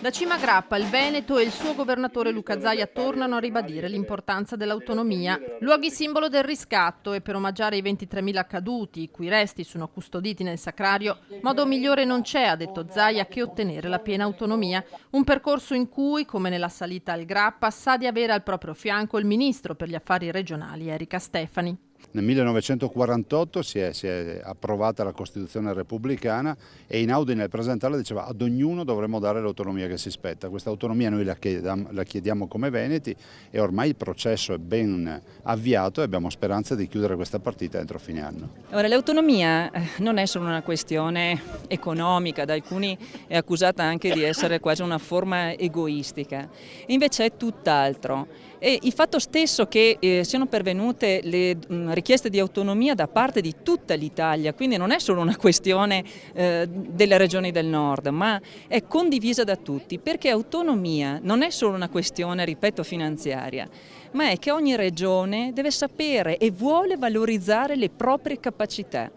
Da Cima Grappa, il Veneto e il suo governatore Luca Zaia tornano a ribadire l'importanza dell'autonomia. Luoghi simbolo del riscatto e per omaggiare i 23.000 caduti, i cui resti sono custoditi nel sacrario, modo migliore non c'è, ha detto Zaia, che ottenere la piena autonomia. Un percorso in cui, come nella salita al Grappa, sa di avere al proprio fianco il ministro per gli affari regionali, Erika Stefani. Nel 1948 si è approvata la Costituzione repubblicana e Einaudi nel presentarla diceva ad ognuno dovremmo dare l'autonomia che si spetta. Questa autonomia noi la chiediamo come veneti e ormai il processo è ben avviato e abbiamo speranza di chiudere questa partita entro fine anno. Ora, l'autonomia non è solo una questione economica, da alcuni è accusata anche di essere quasi una forma egoistica, invece è tutt'altro. E il fatto stesso che siano pervenute le richieste di autonomia da parte di tutta l'Italia, quindi non è solo una questione delle regioni del nord, ma è condivisa da tutti, perché autonomia non è solo una questione, ripeto, finanziaria, ma è che ogni regione deve sapere e vuole valorizzare le proprie capacità.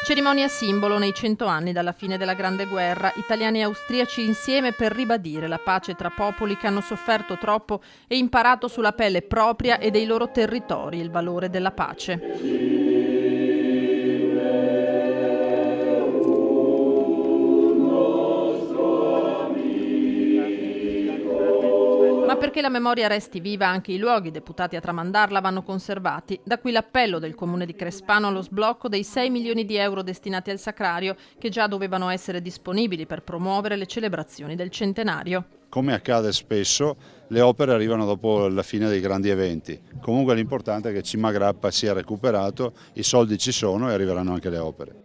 Cerimonia simbolo nei 100 anni dalla fine della Grande Guerra, italiani e austriaci insieme per ribadire la pace tra popoli che hanno sofferto troppo e imparato sulla pelle propria e dei loro territori il valore della pace. Ma perché la memoria resti viva, anche i luoghi deputati a tramandarla vanno conservati. Da qui l'appello del comune di Crespano allo sblocco dei 6 milioni di euro destinati al Sacrario, che già dovevano essere disponibili per promuovere le celebrazioni del centenario. Come accade spesso, le opere arrivano dopo la fine dei grandi eventi. Comunque l'importante è che Cima Grappa sia recuperato, i soldi ci sono e arriveranno anche le opere.